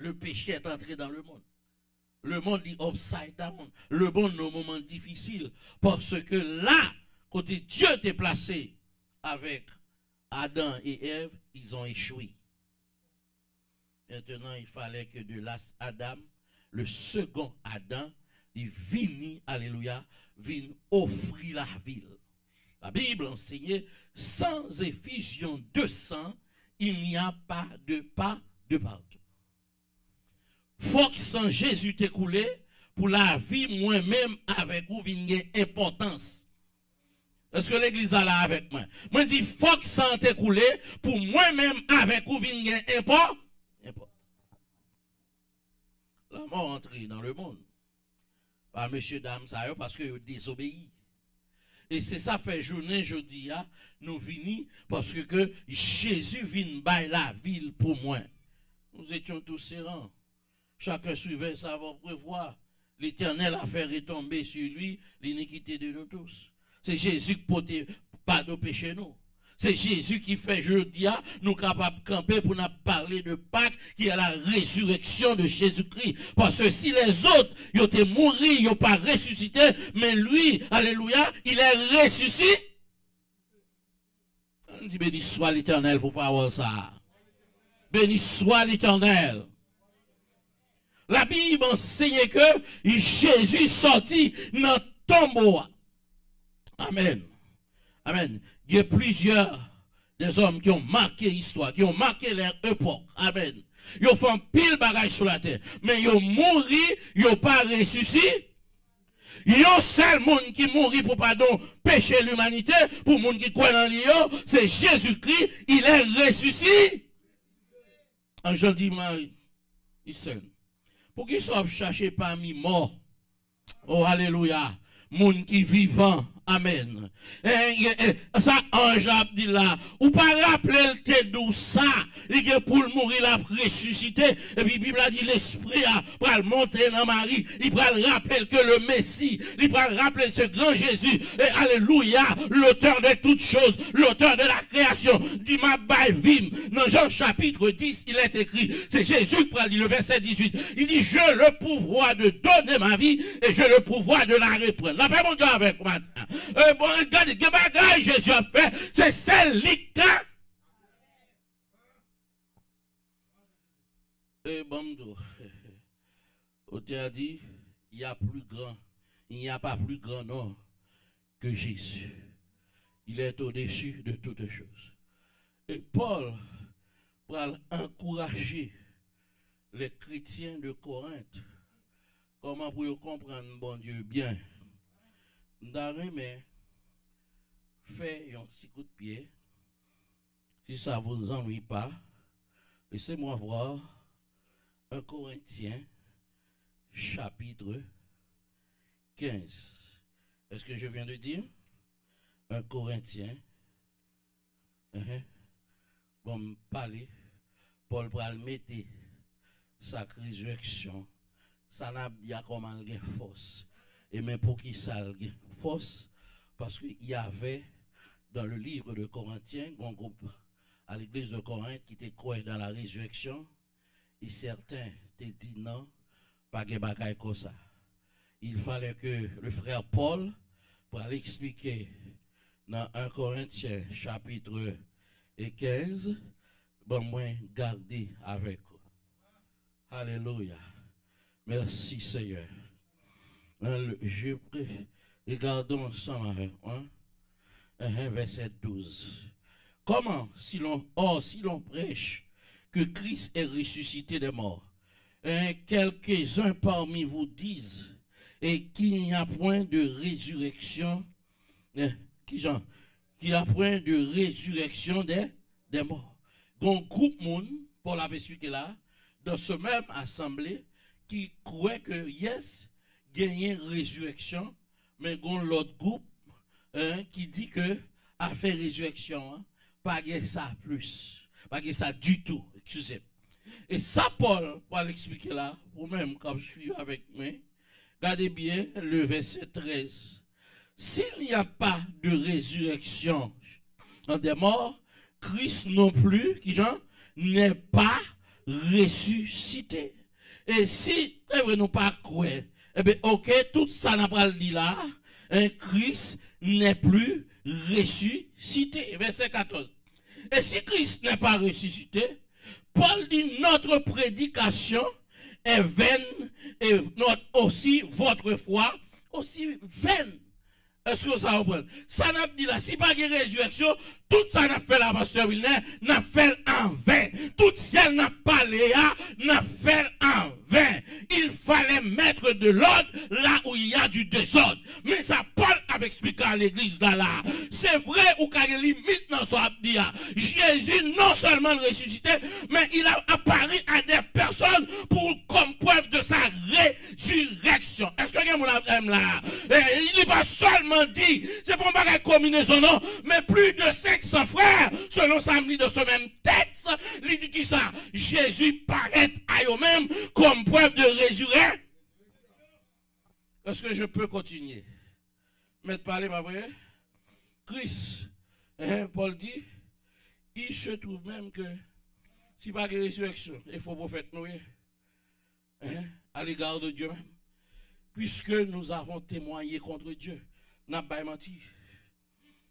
Le péché est entré dans le monde. Le monde dit upside down. Le monde est un moment difficile. Parce que là, côté Dieu t'est placé avec Adam et Ève, ils ont échoué. Maintenant, il fallait que de l'as Adam, le second Adam, il vienne, alléluia, vienne offrir la ville. La Bible enseignait, sans effusion de sang, il n'y a pas de pardon. Faut que sans Jésus t'écoulé, pour la vie, moi-même, avec vous, vienne importance. Est-ce que l'église a là avec moi? Moi, je dis, faut que sans t'écoulé, pour moi-même, avec vous, vienne importance. La mort entrée dans le monde. Par monsieur, dame, ça y est, parce que désobéi. Et c'est ça fait journée, jeudi, nous venons parce que Jésus vient by la ville pour moi. Nous étions tous serrants. Chacun suivait sa propre voie. L'Éternel a fait retomber sur lui l'iniquité de nous tous. C'est Jésus qui porte pas de péché nous. C'est Jésus qui fait jeudi, nous capables de camper pour nous parler de Pâques, qui est la résurrection de Jésus-Christ. Parce que si les autres, ils ont morts, ils n'ont pas ressuscité, mais lui, alléluia, il est ressuscité. On dit béni soit l'Éternel pour pas avoir ça. Béni soit l'Éternel. La Bible enseigne que Jésus sortit dans le tombeau. Amen. Amen. Il y a plusieurs des hommes qui ont marqué l'histoire, qui ont marqué leur époque. Amen. Ils ont fait un pile bagaille sur la terre. Mais ils ont mouru, ils n'ont pas ressuscité. Il y a un seul monde qui mourit pour pardon pécher l'humanité, pour le monde qui croit dans lui, c'est Jésus-Christ, il est ressuscité. En Jean dit, il s'aime. Pour qu'ils soient cherchés parmi morts. Oh, alléluia. Monde qui vivant. Amen. Ça, ange a dit là, ou pas rappeler le té d'où ça, il est pour mourir, la ressuscité, et puis la Bible a dit l'esprit va le monter dans Marie, il va le rappeler que le Messie, il va le rappeler ce grand Jésus, et alléluia, l'auteur de toutes choses, l'auteur de la création, dit ma baille vim, dans Jean chapitre 10, il est écrit, c'est Jésus qui parle, le verset 18, il dit, j'ai le pouvoir de donner ma vie, et j'ai le pouvoir de la reprendre. La paix mon Dieu avec moi. Bon, regardez, que bagaille Jésus a fait, c'est celle-là. Et bon, on t'a dit, il y a plus grand, il n'y a pas plus grand nom que Jésus. Il est au-dessus de toutes choses. Et Paul va encourager les chrétiens de Corinthe. Comment pour comprendre, bon Dieu, bien. Mais fait un petit coup de pied. Si ça ne vous ennuie pas, laissez-moi voir 1 Corinthiens chapitre 15. Est-ce que je viens de dire? 1 Corinthiens. Bon, parler. Paul va mettre sa résurrection. Ça n'a pas comment il y a force. Et même pour qui ça a force? Parce qu'il y avait dans le livre de Corinthiens, un groupe à l'église de Corinthe qui était croyant dans la résurrection, et certains te dit non, pas de bagaille comme ça. Il fallait que le frère Paul, pour aller expliquer dans 1 Corinthiens chapitre 15, bon moins garder avec vous. Alléluia. Merci Seigneur. Je prie. Regardons ensemble avec moi. Verset 12. Comment, si l'on prêche que Christ est ressuscité des morts, quelques-uns parmi vous disent et qu'il n'y a point de résurrection, qu'il n'y a point de résurrection des morts. Donc, groupe monde, pour la expliquer là, dans ce même assemblée, qui croit que yes, gagner résurrection, mais gon l'autre groupe qui dit que a fait résurrection, pas gagner ça plus, pas gagner ça du tout, excusez. Et ça, Paul, pour l'expliquer là, ou même comme je suis avec moi, regardez bien le verset 13. S'il n'y a pas de résurrection des morts, Christ non plus, qui n'est pas ressuscité. Et si nous pas croire, eh bien, ok, tout ça n'a pas dit là, Christ n'est plus ressuscité. Verset 14. Et si Christ n'est pas ressuscité, Paul dit notre prédication est vaine et aussi votre foi aussi vaine. Est-ce que ça reprend? Ça n'a pas dit là, si pas de résurrection, tout ça n'a fait la pasteur Wilner, n'a fait en vain. Tout ciel n'a pas léa, n'a fait en vain. Il fallait mettre de l'ordre là où il y a du désordre. Mais ça, Paul a expliqué à l'église là. C'est vrai ou qu'il y a limite dans son abdia. Jésus non seulement ressuscité, mais il a apparu à des personnes comme preuve de sa résurrection. Est-ce que quelqu'un aime là? Il n'est pas seulement dit, c'est pour pas une combinaison, non, mais plus de 500 frères, selon Samedi de ce même texte, il dit qui ça? Jésus paraît à eux-mêmes comme preuve de résurrection. Est-ce que je peux continuer? Mais parler, pas vrai? Christ, Paul dit, il se trouve même que si pas de résurrection, il faut prophète Noé, à l'égard de Dieu même, puisque nous avons témoigné contre Dieu, n'a pas menti.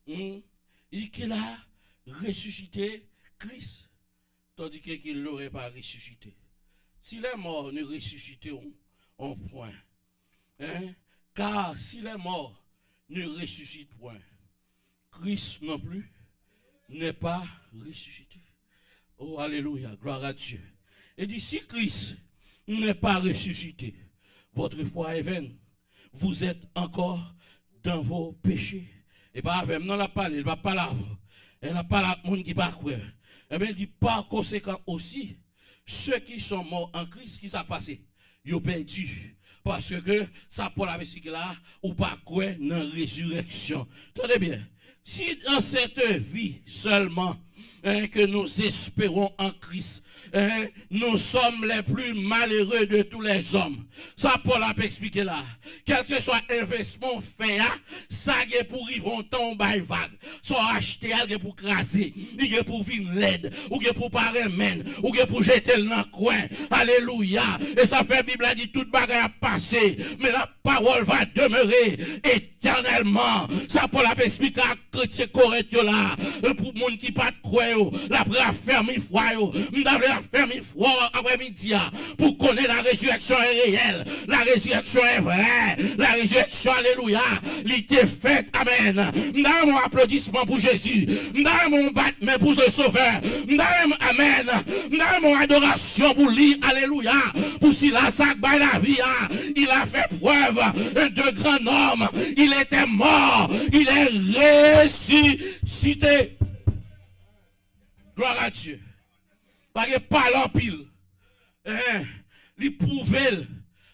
Il a ressuscité Christ, tandis qu'il ne l'aurait pas ressuscité. Si les morts ne ressusciteront, on point. Car si les morts ne ressuscitent point, Christ non plus n'est pas ressuscité. Oh, alléluia, gloire à Dieu. Et dit, si Christ n'est pas ressuscité, votre foi est vaine. Vous êtes encore dans vos péchés. Et pas avec non la parole, il va pas là. Elle n'a pas la monde qui va croire. Eh bien, il dit par conséquent aussi, ceux qui sont morts en Christ, qui s'est passé? Ils ont perdu. Parce que ça, pour la expliqué là, ou pas croire dans la résurrection. Tenez bien, si dans cette vie seulement, que nous espérons en Christ, nous sommes les plus malheureux de tous les hommes. Ça, Paul a expliqué là. Quel que soit l'investissement fait, ça est pour vivre tomber vague. Soit acheter, il est pour craser, il est pour vivre l'aide, ou il est pour pas remettre, ou il est pour jeter le dans le coin. Alléluia. Et ça fait, la Bible a dit, toute bagarre a passé, mais la parole va demeurer éternellement. Ça, Paul a expliqué à chrétien correct là, pour les gens qui pas de croire, la preuve ferme foi, ferme foi après-midi, pour connaître la résurrection est réelle, la résurrection est vraie, la résurrection, alléluia, l'était faite, amen. Nous mon applaudissement pour Jésus, nous mon battement pour le Sauveur, nous amen, nous mon adoration pour lui, alléluia, pour s'il a ça la vie, il a fait preuve de grand homme, il était mort, il est ressuscité. Gloire à Dieu. Parce que pas l'empile. Il prouve.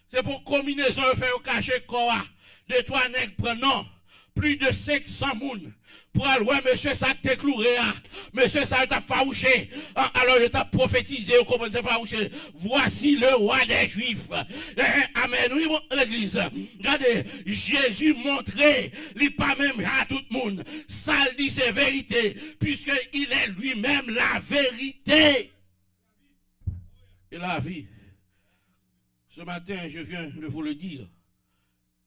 C'est pour combinaison faire cacher quoi. De trois nègres prenant plus de 500 mounes. Pour aller, monsieur, ça t'a cloué, monsieur, ça t'a farouché. Alors, je t'ai prophétisé, comment ça farouché. Voici le roi des Juifs. Amen. Oui, l'église. Regardez, Jésus montrait, il pas même à tout le monde. Ça dit c'est vérité, puisqu'il est lui-même la vérité. Et la vie. Ce matin, je viens de vous le dire,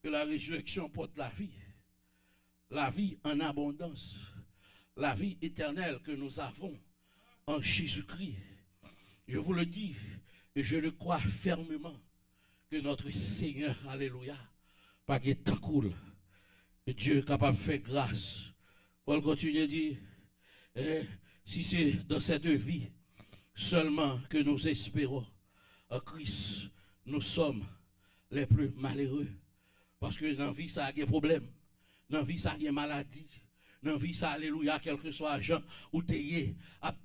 que la résurrection porte la vie. La vie en abondance, la vie éternelle que nous avons en Jésus-Christ. Je vous le dis et je le crois fermement que notre Seigneur, alléluia, pas que tant cool, Dieu est capable de faire grâce. Paul continue de dire, si c'est dans cette vie seulement que nous espérons en Christ, nous sommes les plus malheureux. Parce que dans la vie, ça a des problèmes. Dans la vie, ça a des maladies. Dans la vie, ça, alléluia, quel que soit l'argent ou t'ayez,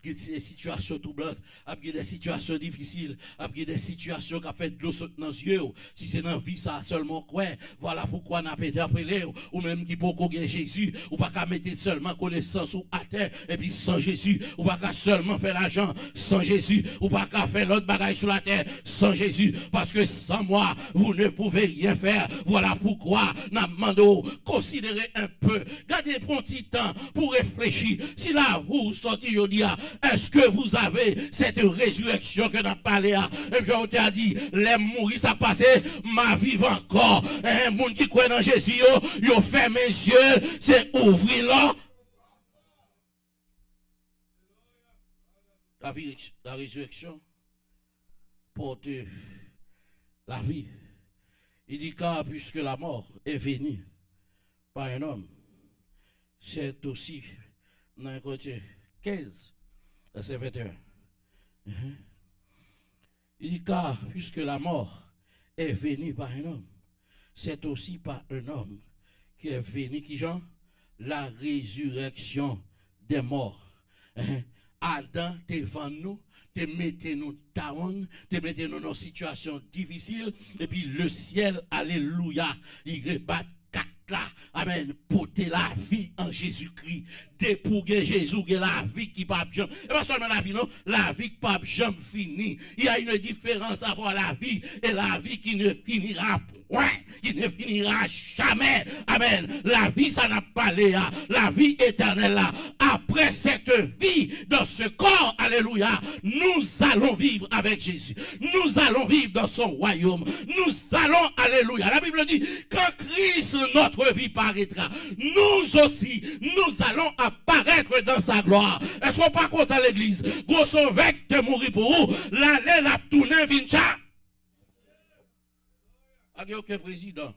des situations troublantes, des situations difficiles, des situations qui ont fait de l'eau dans les yeux. Si c'est dans la vie, ça seulement quoi, voilà pourquoi on a été appelé, ou même qui peut connaître Jésus, ou pas qu'à mettre seulement connaissance ou à terre, et puis sans Jésus, ou pas qu'à seulement faire l'argent sans Jésus, ou pas qu'à faire l'autre bagaille sur la terre sans Jésus, parce que sans moi, vous ne pouvez rien faire. Voilà pourquoi, nous demandons, considérez un peu, gardez pour un petit petit temps pour réfléchir. Si là, vous sortez, je dis, est-ce que vous avez cette résurrection que nous parlé? Et puis, on t'a dit, les mourir, ça passé, ma vie va encore. Un monde qui croit dans Jésus, yo ferme mes yeux, c'est ouvrir là. La résurrection porte la vie. Il dit, car puisque la mort est venue par un homme, c'est aussi dans le côté 15, verset 21. Il dit, car puisque la mort est venue par un homme, c'est aussi par un homme qui est venu, qui genre, la résurrection des morts. Adam, devant nous, te mettez nous down, te mettez nous dans une situation difficile, et puis le ciel, alléluia, il rebat quatre là, amen, porter la vie en Jésus-Christ, dépouiller Jésus, la vie qui pas bien, et pas seulement la vie, non, la vie qui pas bien finie. Il y a une différence entre la vie et la vie qui ne finira point, qui ne finira jamais, amen. La vie, ça n'a pas l'air, la vie éternelle là. Après cette vie dans ce corps, alléluia, nous allons vivre avec Jésus. Nous allons vivre dans son royaume. Nous allons, alléluia. La Bible dit, quand Christ, notre vie paraîtra, nous aussi, nous allons apparaître dans sa gloire. Est-ce qu'on pas content l'église? Grosso avec te mourir pour vous, l'aller la tourner vincha. Il n'y a aucun président,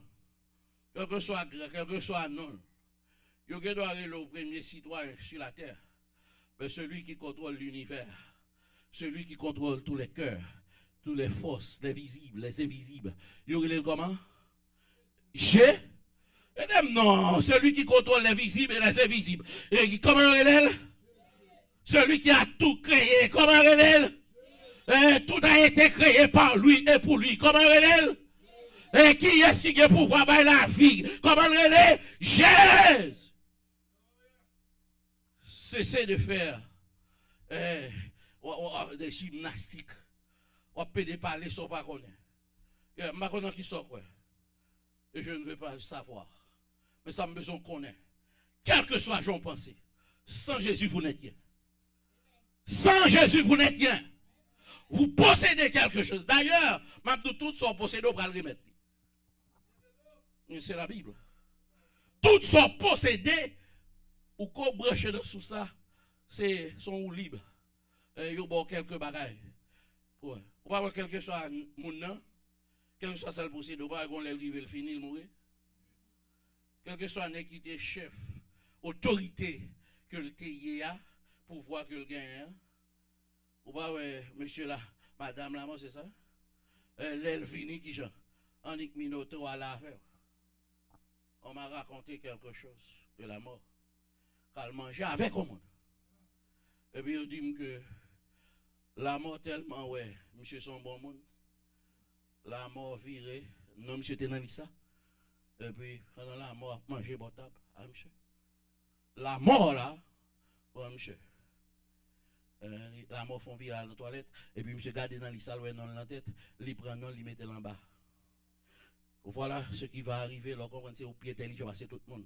quel que soit non. Il doit aller le premier citoyen sur la terre. Mais celui qui contrôle l'univers, celui qui contrôle tous les cœurs, toutes les forces, les visibles, les invisibles. Il y a comment? Non, celui qui contrôle les visibles et les invisibles. Et comment il? Celui qui a tout créé, comment il? Tout a été créé par lui et pour lui. Comment il? Et qui est-ce qui a pouvoir par la vie? Comment il est? Jésus! Cessez de faire des gymnastiques. On peut parler sans pas connaître. Je ne sais pas qui sont quoi. Et je ne veux pas savoir. Mais ça me besoin de connaître. Quel que soit j'en pensée. Sans Jésus, vous n'êtes rien. Sans Jésus, vous n'êtes rien. Vous possédez quelque chose. D'ailleurs, même toutes sont possédées pour le remettre. C'est la Bible. Toutes sont possédées ou qu'on branche sous ça, c'est sont libres. Ils ont quelques bagailles. Ouais. On va voir quelque chose à mon nom, quel que soit celle possédée, on va voir les rives le finir, mourir. Quel que soit un qui était chef, autorité que le TIE a, pour voir que le gagne. On va voir, monsieur là, madame là, c'est ça? L'aile finie qui j'en. On dit que Minoto à l'affaire. On m'a raconté quelque chose de la mort. Qu'elle mangeait avec au monde. Et puis, il dit que la mort tellement, ouais, monsieur son bon monde. La mort virée, non, monsieur était dans ça. Et puis, pendant la mort, manger bon table, ah, monsieur. La mort là, ouais, monsieur. La mort font virer à la toilette, et puis monsieur garde dans l'issa, dans la tête, il prend non, il met en bas. Voilà ce qui va arriver, l'on comprend c'est au pied intelligent, c'est tout le monde.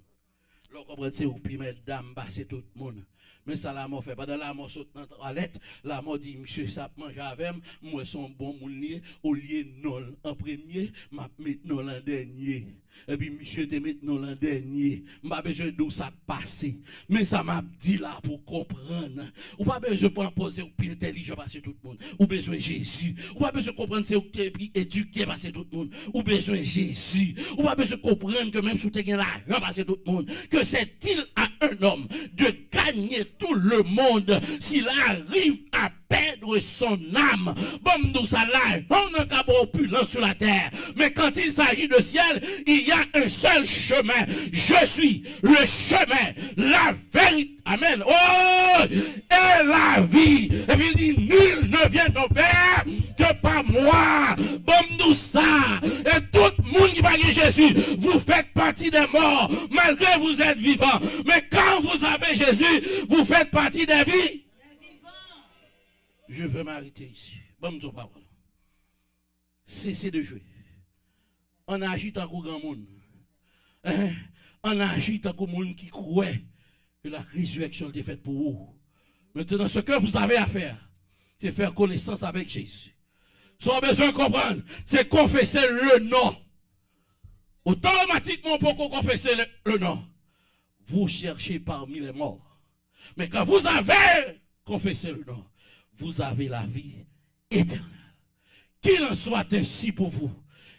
L'on comprend c'est au pied mesdames, c'est tout le monde. Mais ça la mort fait pas dans la mort saute dans la toilette, la mort dit monsieur ça mange avec moi son bon mounier au lieu non en premier, m'a mettre non en dernier. Et puis monsieur te mettre non en dernier. M'a besoin d'où ça passer. Mais ça m'a dit là pour comprendre. Ou pas besoin de poser au pied intelligent passer tout le monde. Ou besoin Jésus. Ou pas besoin de comprendre c'est au pied éduqué passer tout le monde. Ou besoin Jésus. Ou pas besoin de comprendre que même sous tes gains là passer tout le monde. Que c'est-il à un homme de gagner tout le monde s'il arrive à perdre son âme? Bon, nous ça là, on n'a qu'à opulence sur la terre. Mais quand il s'agit de ciel, il y a un seul chemin. Je suis le chemin, la vérité. Amen. Oh, et la vie. Et puis il dit, nul ne vient au Père que par moi. Bon, nous ça. Et tout le monde qui parle de Jésus, vous faites partie des morts, malgré que vous êtes vivants. Mais quand vous avez Jésus, vous faites partie des vies. Je veux m'arrêter ici. Bon, nous parole. Cessez de jouer. On agit en grand monde. On agit en monde qui croit que la résurrection était faite pour vous. Maintenant, ce que vous avez à faire, c'est faire connaissance avec Jésus. Ce qu'on a besoin de comprendre, c'est confesser le nom. Automatiquement, pour qu'on confesse le nom, vous cherchez parmi les morts. Mais quand vous avez confessé le nom, vous avez la vie éternelle. Qu'il en soit ainsi pour vous.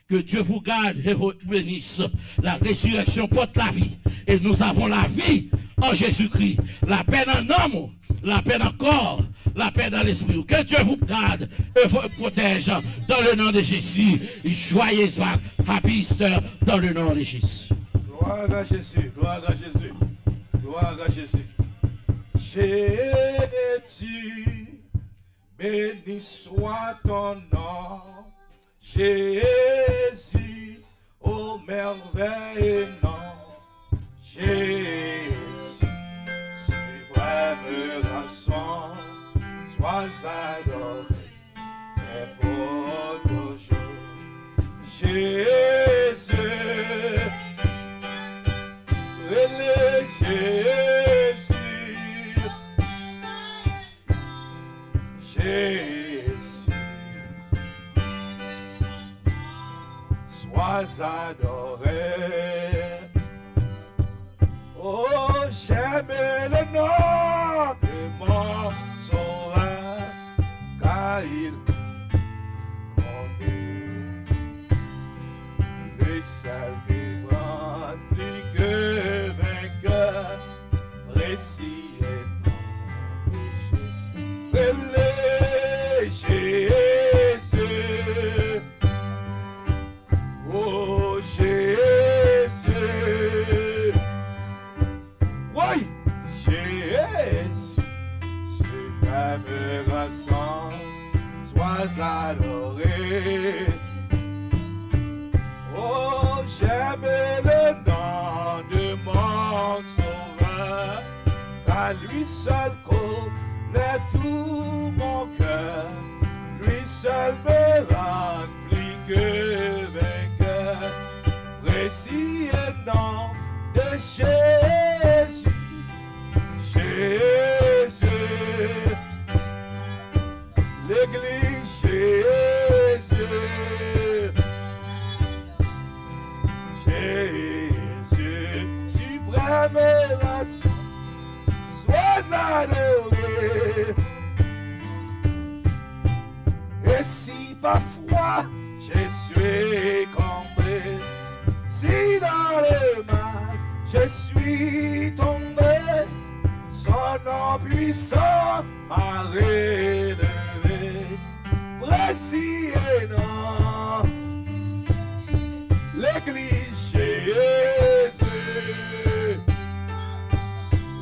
Que Dieu vous garde et vous bénisse. La résurrection porte la vie. Et nous avons la vie en Jésus-Christ. La paix dans l'homme, la paix dans le corps, la paix dans l'esprit. Que Dieu vous garde et vous protège dans le nom de Jésus. Joyeuse Pâques, Happy Easter dans le nom de Jésus. Gloire à Jésus, gloire à Jésus, gloire à Jésus. Jésus, béni soit ton nom. Jésus, ô merveilleux nom. Jésus, suprême rançon, sois adoré et pour toujours. Jésus, Jésus, sois adoré. Oh, j'aime le nom de mon sauveur, car il connaît le seul vivant, plus que vainqueur, précis et non Jésus, oh Jésus, oui, Jésus, suprême rançon, sois adoré. Oh, j'aime le nom de mon sauveur, car lui seul connaît tout mon cœur, lui seul me rend plus que vainqueur, précis et nom de Jésus, Jésus, l'Église Jésus, Jésus, suprême rançon, sois adoré. Et si parfois je suis comblé, si dans le mal je suis tombé, son nom puissant m'a relevé, précis et non, l'Église Jésus,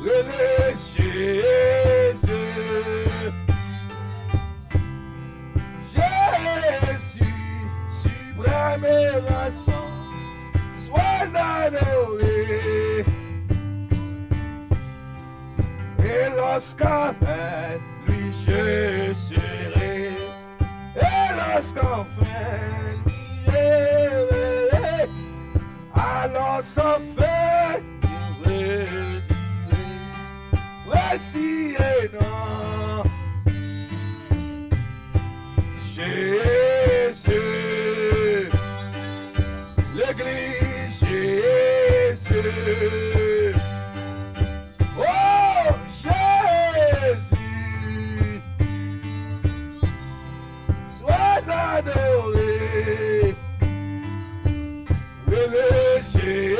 l'Église Jésus, Jésus, suprême rançon, sois adoré. Et lorsqu'avec lui je serai, et lorsqu'enfin lui je verrai, alors sans fin je redirai, précis et non, Jésus, l'Église Jésus, oh Jésus, sois adoré, le Jésus,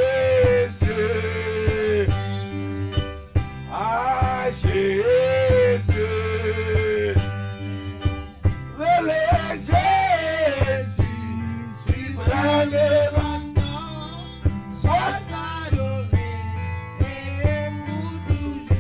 ah Jésus, le Jésus, suprême rançon, sois adoré et pour toujours.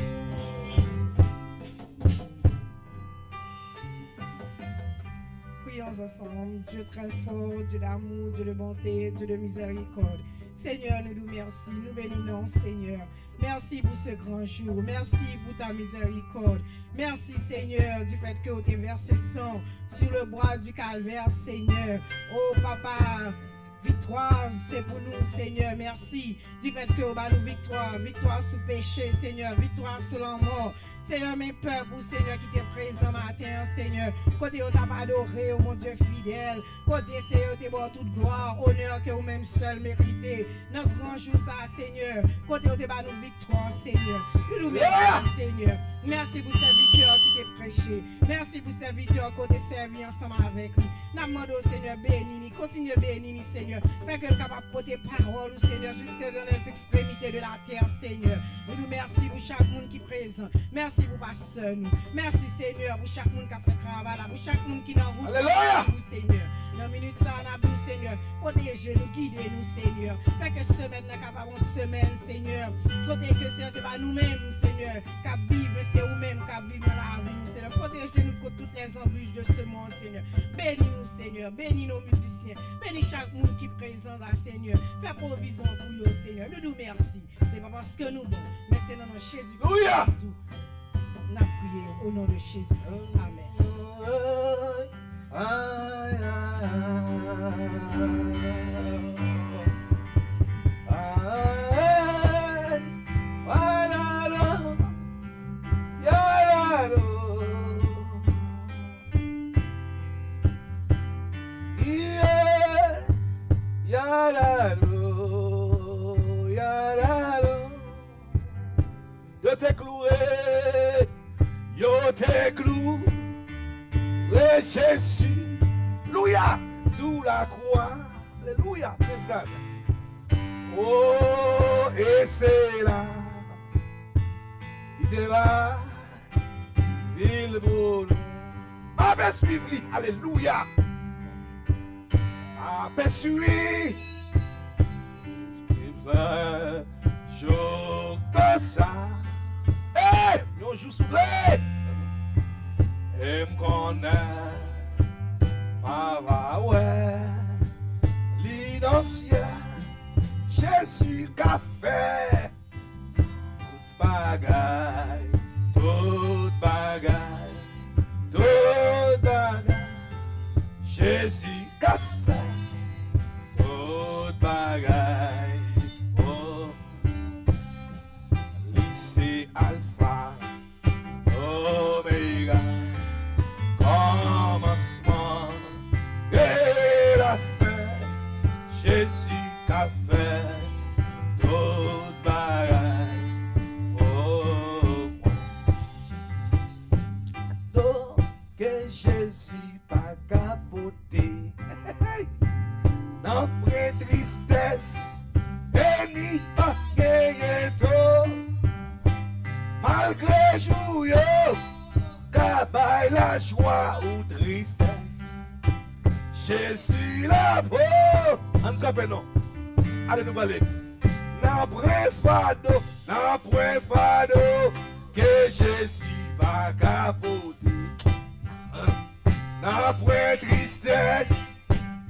Prions ensemble, Dieu très fort, Dieu d'amour, Dieu de bonté, Dieu de miséricorde. Seigneur, nous nous merci, nous bénissons, Seigneur. Merci pour ce grand jour, merci pour ta miséricorde. Merci, Seigneur, du fait que tu as versé sang sur le bois du calvaire, Seigneur. Oh, Papa, Victoire, c'est pour nous, Seigneur. Merci du fait que vous nous victoire. Victoire sur péché, Seigneur. Victoire sur la mort. Seigneur, mes peuples, Seigneur, qui t'es présent matin, Seigneur. Côté où t'as pas adoré, oh mon Dieu fidèle. Côté, Seigneur, t'es bon toute gloire, honneur que vous-même seul méritez. Dans grand jour, ça, Seigneur. Côté où t'es pas nous victoire, Seigneur. Nous nous merci, Seigneur. Merci pour serviteur qui t'est prêché. Merci pour serviteur qui t'est servi ensemble avec lui. Nous demandons, Seigneur, bénis, continue bénis, Seigneur. Fais que le capable de porter parole, Seigneur, jusque dans les extrémités de la terre, Seigneur. Nous nous merci pour chaque monde qui est présent. Merci pour pasteur nous. Merci, Seigneur, pour chaque monde qui a fait travail là, pour chaque monde qui est en route. Alléluia. Pour Seigneur. Dans une minute, ça, on a vu, Seigneur. Protégez-nous, guidez-nous, Seigneur. Fais que semaine, nous capable de semaine, Seigneur. Côté que c'est pas nous-mêmes, Seigneur, qui vivons, c'est vous-mêmes qui vivons dans la vie, Seigneur. Protégez-nous contre toutes les embûches de ce monde, Seigneur. Bénis-nous, Seigneur. Bénis nos musiciens. Bénis chaque monde qui est présent là, Seigneur. Fais provision pour eux, Seigneur. Nous nous merci. C'est pas parce que nous, mais c'est dans le nom de Jésus-Christ. Alléluia. Nous avons prié au nom de Jésus-Christ. Amen. Yo te cloué, yo te cloué, Jésus, Alléluia, sous la croix, Alléluia, praise God. Oh, et c'est là, il est là, il bon, à suivre lui, Alléluia, à suivre, il va, je passe ça. Hey, yon joue soufflé. Et m'connais pas ouais. L'innocent Jésus qu'a fait toute bagaille, toute bagaille, toute bagaille. Jésus qu'a fait toute bagaille. Alpha, Omega, commencement et la fin, Jésus qu'a fait toute bagaille au moi. Donc que Jésus pas capoté, non près tristesse, et ni pas gagné trop. Malgré jour, cabay la joie ou tristesse, Jésus la peau. En capé non. Allez nous aller. N'après fado, que Jésus va capoter. N'après tristesse,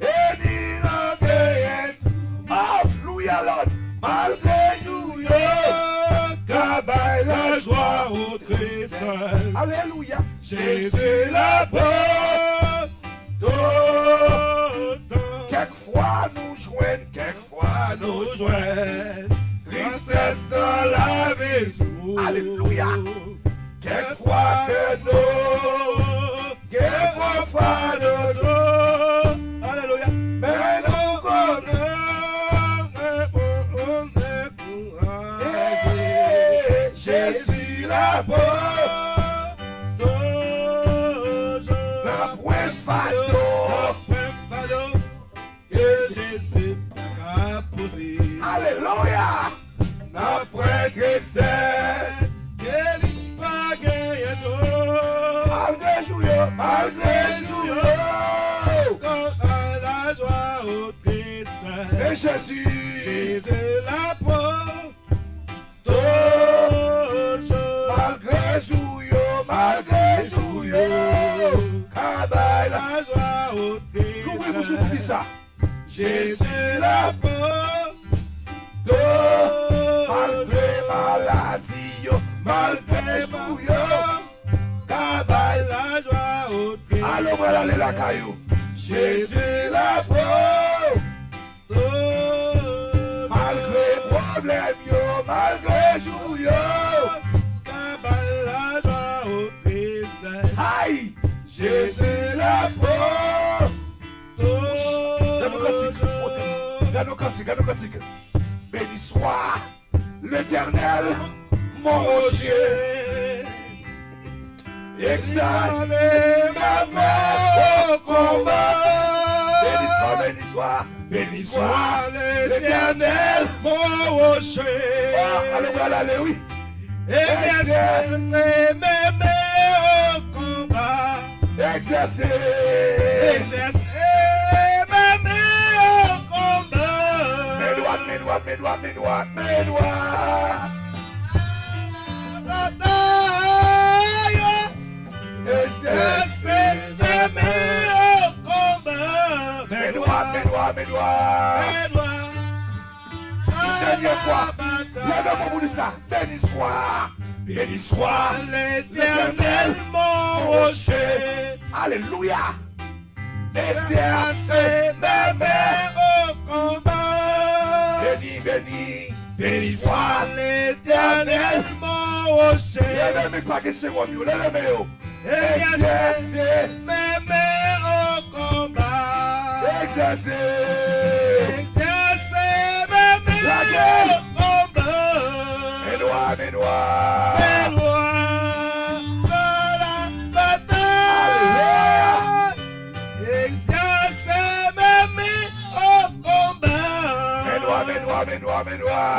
et ni non gagne. Alléluia Lord. Malgré jour, cabay la joie au tristesse. Alléluia. Jésus la porte. Quelquefois nous joignent. Tristesse dans la maison. Alléluia. Quelquefois que nous, quelquefois nous. Alléluia. Mais nous connaissons. Jésus la porte, la pointe fado, que Jésus a posé. Alléluia, la pointe tristesse, qu'il va gagner tout. Malgré jour, quand à la joie au tristesse. Et Jésus la porte. Malgré jour, cabay la joie au tristesse. Ça. Jésus la porte, malgré maladie, malgré jour, cabay la joie au tristesse. Allons, voilà les la caillou. Jésus la porte, nous cantique, nous cantique. Béni soit l'Éternel, mon rocher. Exalté ma main au combat. Béni soit l'Éternel, mon rocher. Allez, oui. Exercer mes mains au combat. Exercer mes mains au combat. Mes doigts. Exercer mes mains au combat. Mes doigts. Dernière fois. Lève-moi pour ça. Béni soit l'Éternel, mon rocher. Alléluia. Exercer mes mains au combat. Béni soit l'Éternel, mon rocher. Lève-moi pas que c'est moi mieux. Lève-moi. Exercer mes mains au combat. Exercer mes mains au combat. Mes doigts. Dans la bataille. Exercer mes mains au combat. Mes doigts.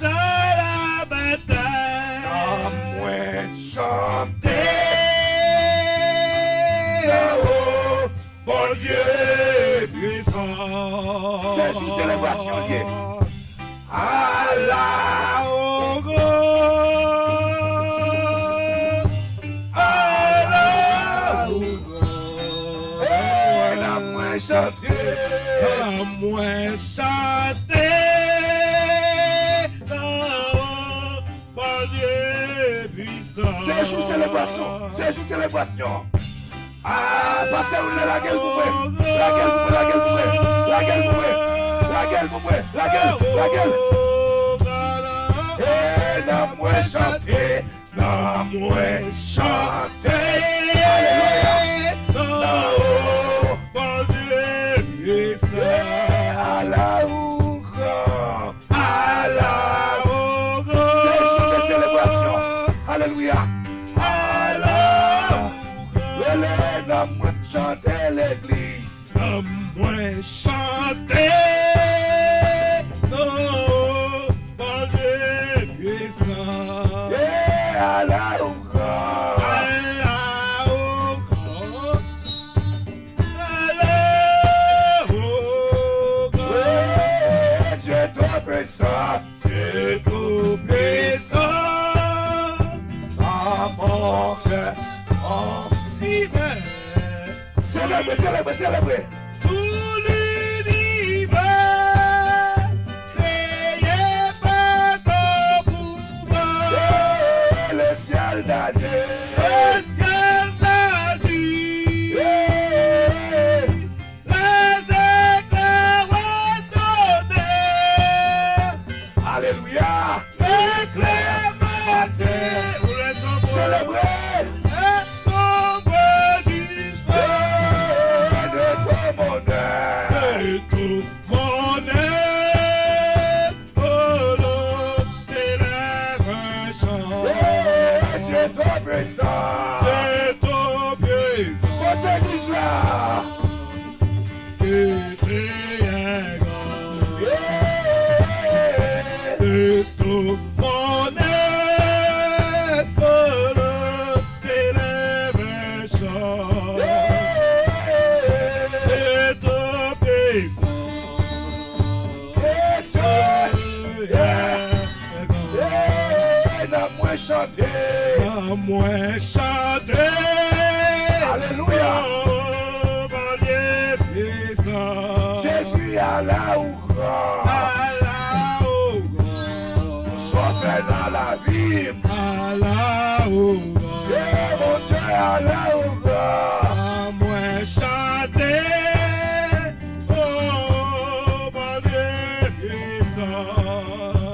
Dans la bataille. Chanter. Oh, mon Dieu puissant. C'est une célébration liée. Allah au grand. Allah au grand. Et la moins chanter. À moins chanter. Oh, mon Dieu puissant. C'est une célébration. Ah, passez où la gueule pour moi. La gueule. Et la moins chanter. Oh, mon Dieu puissant. Allah au grand. C'est une célébration. Alléluia. La moins chanter l'église. La moins chanter. Oh, mon Dieu puissant. Allah au grand. Allah au grand. Allah au grand. Dieu trop puissant. Dieu tout puissant. À mon cœur. Célébrer. Tout l'univers créé par ton pouvoir. Le ciel d'Asie. Le ciel d'Asie. Les éclairs ordonnés. Alléluia. L'éclair matin. Où les sombres. Célébrer. Les sombres disparaissent. Et tout mon être, oh l'eau s'élève un chant. Dieu trop puissant. C'est ton puissant. Votre église là. Et très grand. Et tout mon être, oh l'eau s'élève un chant. C'est ton puissant. La moins chanter. À moins chanter. Alléluia. Oh, mon Dieu puissant. Jésus Allah au grand. Allah au grand. Soit fait dans la vie. Allah au Et mon grand. Dieu Allah au grand. À moins chanter. Oh, mon Dieu puissant.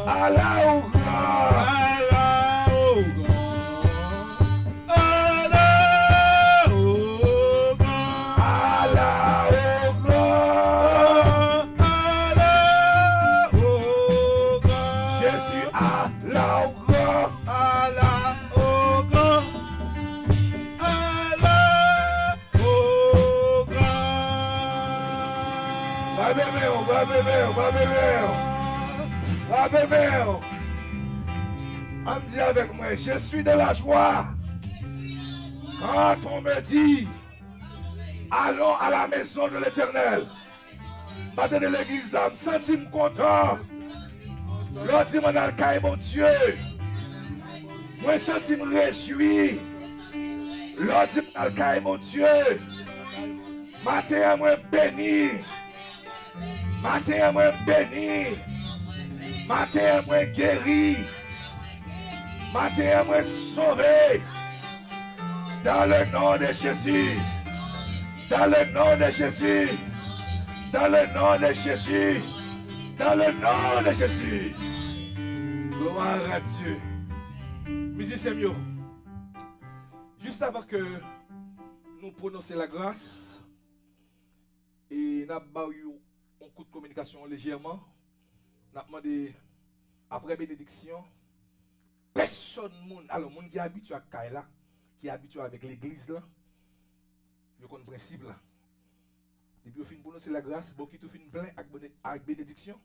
Allah au grand. Allah au grand. Allah au grand. Allah au grand. Va bébé. On dit avec moi, je suis de la joie. Quand on me dit, allons à la maison de l'Éternel. Matin de l'église là, je me sens content. L'on dit, mon alcaï, mon Dieu. Moi, je sens me réjouir. L'on dit, mon alcaï, mon Dieu. Matin, moi, béni. Matin, moi, béni. Matin, moi, guéri. Matin, moi, sauvé. Dans le nom de Jésus. Dans le nom de Jésus. Dans le nom de Jésus. Dans le nom de Jésus. Gloire à Dieu. Musicien mieux. Juste avant que nous prononcions la grâce et nous avons eu un coup de communication légèrement, nous avons demandé après bénédiction, personne, alors, monde qui est habitué à Kaila, qui est habitué avec l'église là, il connaît le principe là. Depuis qu'on finit prononcer la grâce, beaucoup qui finit plein avec bénédiction,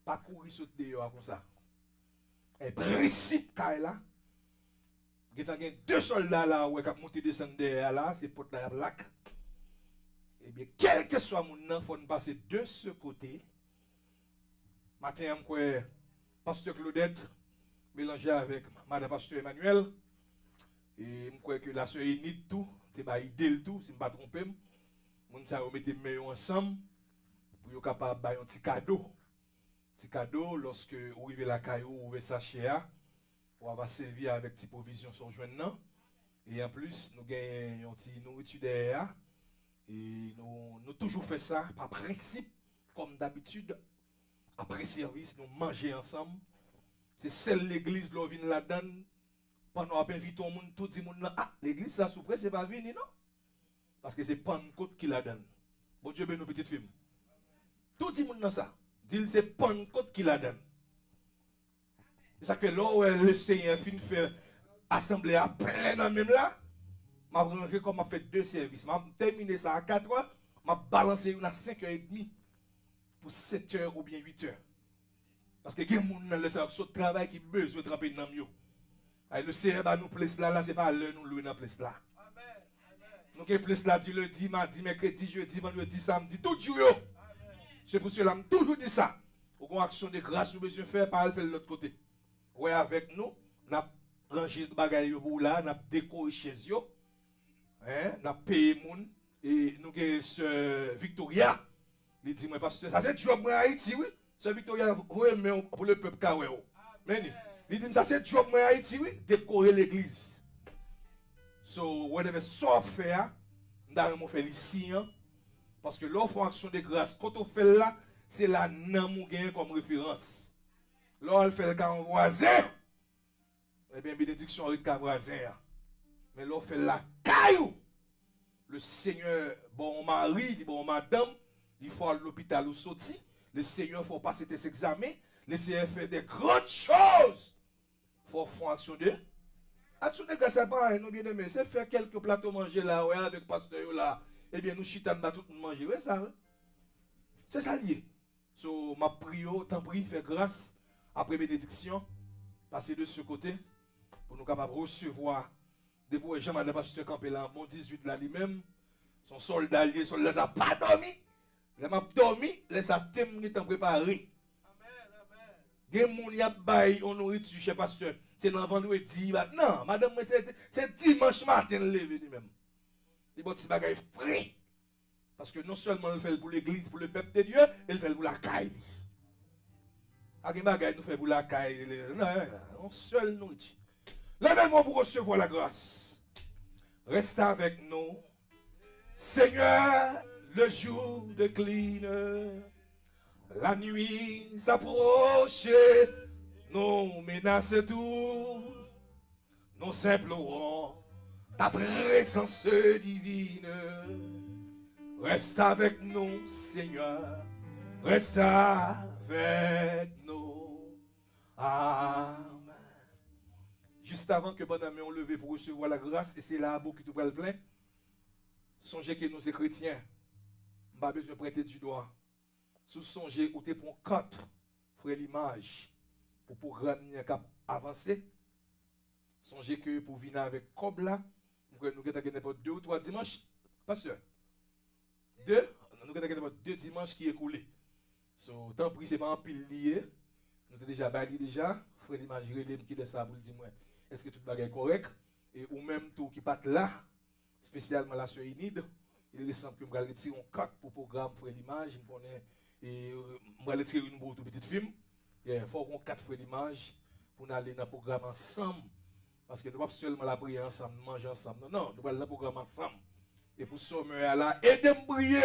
pas courir sauter dehors comme ça. Et principe Kaila, il y a deux soldats là qui ont monté descendre derrière là, c'est pour la plaque. Eh bien, quel que soit mon nom, il faut passer de ce côté. Matin, je crois, Pasteur Claudette, mélangé avec Madame Pasteur Emmanuel. Et je crois que la soeur Enid tout, c'est pas idée le tout, si je ne me pas trompé. Moun sa mette meilleur ensemble pour être capable de faire un petit cadeau. Petit cadeau, lorsque vous arrivez la caillou, vous ouvrez sachet, on va servir avec petite provision sur journée. Et en plus, nous gagnons une petite nourriture derrière. Et nous toujours fait ça par principe, comme d'habitude. Après service, nous manger ensemble. C'est celle l'église qui vient là-dedans. Pendant qu'on invite tout le monde, tout le monde, ah, l'église, ça souffre, c'est pas venu, non? Parce que c'est Pentecôte qui la donne. Bon Dieu, ben nos petites filles. Tout le monde dans ça. Dit c'est Pentecôte qui la donne. C'est ça que là où le Seigneur finit de faire assemblée à plein dans même là, m'a rangé comme m'a fait deux services. M'a terminé ça à 4h, m'a balancé une à 5h30 pour 7h ou bien 8h. Parce que il y a des gens qui ont le travail qui besoin de tremper dans le mieux. Le Seigneur va nous place là, c'est pas l'heure nous louer dans place là. Nous avons place là du lundi, mardi, mercredi, jeudi, vendredi, samedi, tout jour. C'est pour cela que je toujours dit ça. Au une action de grâce, nous avons besoin de faire, par faire de l'autre côté. Ouais, avec nous, nous avons rangé des bagages pour là, nous avons décoré chez eux, nous avons payé les gens, et nous avons ce Victoria. Il dit, moi, parce que ça c'est job en Haïti, oui. Ce Victoria, vous aimez pour le peuple Kaweo. Mais il dit, ça c'est job en Haïti, oui, décorer l'église. So, whatever ça fait, nous avons fait ici, parce que l'offre en action de grâce, quand on fait là, c'est là que nous avons comme référence. Là, on fait le cas en voisin, eh bien, bénédiction avec le voisin. Mais là, on fait la caillou. Le Seigneur, bon mari, bon madame, il faut à l'hôpital ou sortir. Le Seigneur, il faut passer des examens. Le Seigneur fait des grandes choses. Il faut faire action de action de grâce, c'est pas nous bien aimé, c'est faire quelques plateaux manger là, ouais, avec pasteur là, et bien nous chitane dans tout le monde manger, ouais, ça, ouais. C'est ça lié. So, ma prière, t'en prie, fais grâce, après bénédiction, passer de ce côté, pour nous capables de recevoir, depuis Jean-Madame Pasteur Campé là, mon 18 là lui-même, son soldat lié, son les a pas dormi, les m'a dormi, les a terminé en préparé. Amen, amen. Gen moun y a bail, on nourriture chez pasteur. C'est dans vendredi. Non, madame, c'est dimanche matin levé lui-même. Il va faire des frais. Parce que non seulement il fait pour l'église, pour le peuple de Dieu, il fait pour la caille. A des bagages nous fait pour la caille. Non, on seul nourriture. Levez-moi pour recevoir la grâce. Reste avec nous. Seigneur, le jour décline. La nuit s'approche. Nous menaçons tout, nous implorons ta présence divine. Reste avec nous, Seigneur, reste avec nous. Amen. Juste avant que bonne amie on levé pour recevoir la grâce, et c'est là beaucoup qui tout le plein. Songez que nous sommes chrétiens, pas besoin de prêter du doigt. sous songer ou te pour 4 frère l'image pour programme avancer. Songez que pour venir avec comme là, nous avons 2 ou 3 dimanches, pasteur. 2, nous avons 2 dimanches qui écoulés. So, tant pis, c'est pas un pile lié. Nous avons déjà bali déjà. Frère l'image relève qui laisse ça pour dire est-ce que tout le est correct? Et ou même tout qui part là, spécialement la sœur Inid, il est simple que je vais retirer un 4 pour le programme frère l'image. Et je vais retirer une toute petite film. Il faut qu'on 4 frère l'image pour aller dans le programme ensemble. Parce que nous ne pouvons pas seulement la prier ensemble, manger ensemble. Non, non, nous allons dans le programme ensemble. Et pour ce moment-là, aidez-moi à prier.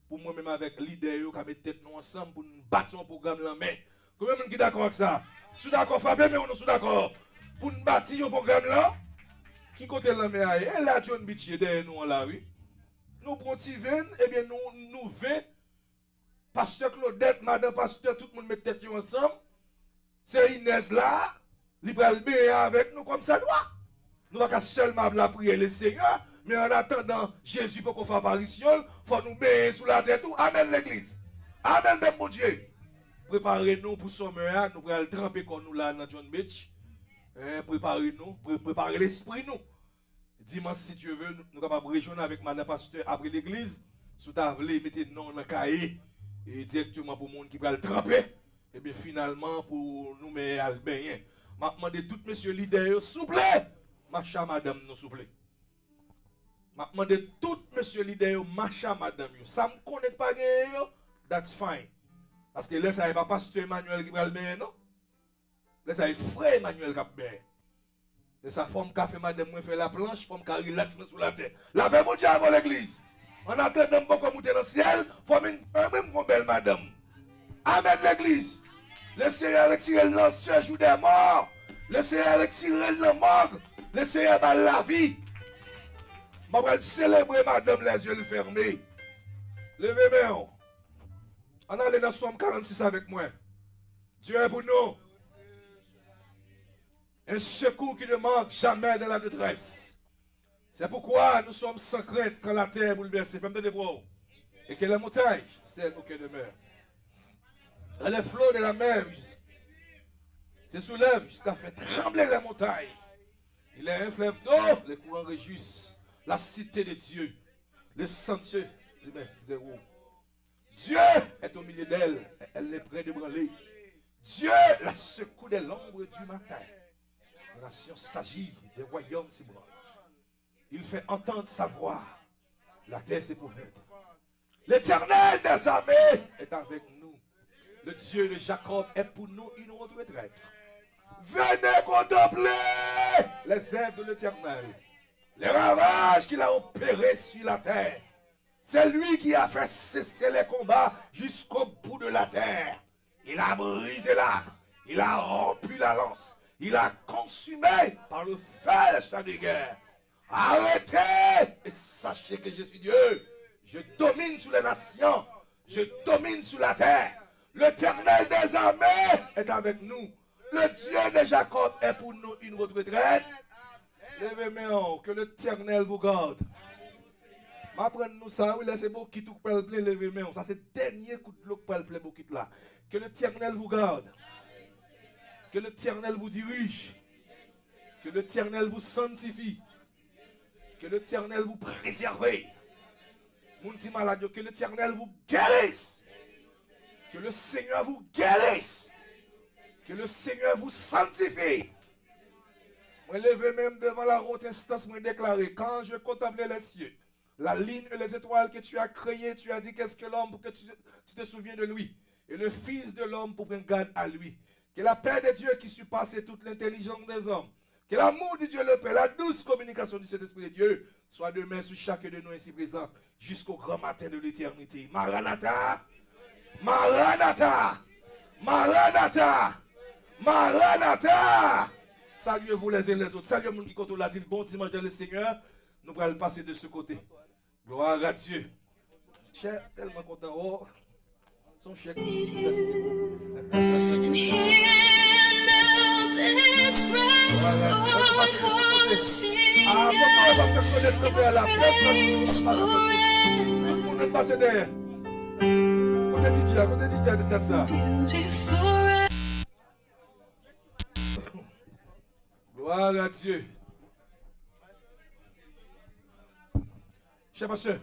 Pour moi-même avec l'idée, nous allons mettre tête nous ensemble pour nous battre son programme là. Mais, combien de gens sont d'accord avec ça? Sous d'accord, Fabien, mais on est d'accord. Pour nous battre ce programme là, qui côté la mer? Et là, John Beach est derrière nous en la rue. Nous prenons Tiven, et bien nous 20. Pasteur Claudette, Madame Pasteur, tout le monde met tête ensemble. C'est Inès là. Libral bien avec nous comme ça doit. Nous ne pouvons pas seulement la prier le Seigneur, mais en attendant Jésus pour qu'on fasse apparition, il faut nous bénir sous la tête. Amen l'église. Amen mon Dieu. Préparez-nous pour ce sommet, nous allons tremper comme nous là dans John Beach. Préparez-nous, préparez l'esprit nous. Dimanche si tu veux, nous sommes capables de rejoindre avec Madame Pasteur après l'église. Sous ta vle, mettez nous dans le cahier et directement pour le monde qui va le tremper. Et bien finalement pour nous mettre à le baigner. Je demande tout monsieur leader, s'il vous plaît, macha madame, nous s'il vous plaît. Je demande tout monsieur leader, macha madame, ça me connecte pas, that's fine. Parce que là, ça n'est pas pasteur Emmanuel qui va le bien, non? Là, ça est frère Emmanuel qui va le bien. Et ça forme café madame, moi fait la planche, forme qu'à relax sous la terre. La paix, mon Dieu, avant l'église. En attendant, pour monter dans le ciel, forme une même belle madame. Amen l'église. Le Seigneur retire l'ancien jour des morts. Le Seigneur retire le mort. Le Seigneur dans la vie. Je vais célébrer madame les yeux fermés. Levez-moi. On allait dans Somme 46 avec moi. Dieu est pour nous. Un secours qui ne manque jamais dans la détresse. C'est pourquoi nous sommes sans crainte quand la terre est bouleversée. Et que la montagne, c'est nous qui demeure. Les flots de la mer se soulèvent jusqu'à faire trembler les montagnes. Il est un fleuve d'eau, les courants réjouissent. La cité de Dieu, le sentier de haut. Dieu est au milieu d'elle, elle est près de branler. Dieu la secoue de l'ombre du matin. La nation s'agit, des royaumes s'ébranlent. Il fait entendre sa voix. La terre s'épouvante. L'Éternel des armées est avec nous. Le Dieu de Jacob est pour nous une retraite. Venez contempler les œuvres de l'Éternel, les ravages qu'il a opérés sur la terre. C'est lui qui a fait cesser les combats jusqu'au bout de la terre. Il a brisé l'arc, il a rompu la lance, il a consumé par le feu le champ de guerre. Arrêtez et sachez que je suis Dieu. Je domine sur les nations, je domine sur la terre. L'Éternel des armées est avec nous. Le Dieu de Jacob est pour nous une retraite. Levez-moi, que l'Éternel vous garde. Apprenez-nous ça, oui, laissez beaucoup qui tout peut le plaire, levez-moi. Ça, c'est le dernier coup de l'eau qui peut le plaire, beaucoup là. Que l'Éternel vous garde. Que l'Éternel vous dirige. Que l'Éternel vous sanctifie. Que l'Éternel vous préserve. Mon petit malade, que l'Éternel vous guérisse. Que le Seigneur vous guérisse. Que le Seigneur vous sanctifie. Moi, levé même devant la haute instance, moi déclaré, quand je contemplais les cieux, la ligne et les étoiles que tu as créées, tu as dit qu'est-ce que l'homme pour que tu te souviens de lui. Et le Fils de l'homme pour prendre garde à lui. Que la paix de Dieu qui surpasse toute l'intelligence des hommes, que l'amour de Dieu le Père, la douce communication du Saint-Esprit de Dieu, soit demain sur chacun de nous ici présents, jusqu'au grand matin de l'éternité. Maranatha! Maranatha! Maranatha! Maranatha! Saluez-vous les uns les autres. Saluez les gens qui contrôlent la dit bon dimanche dans le Seigneur. Nous allons passer de ce côté. Gloire à Dieu. Cher, tellement content. Oh, son chèque. Côté DJ, de ça. Gloire à Dieu. Cher pasteur.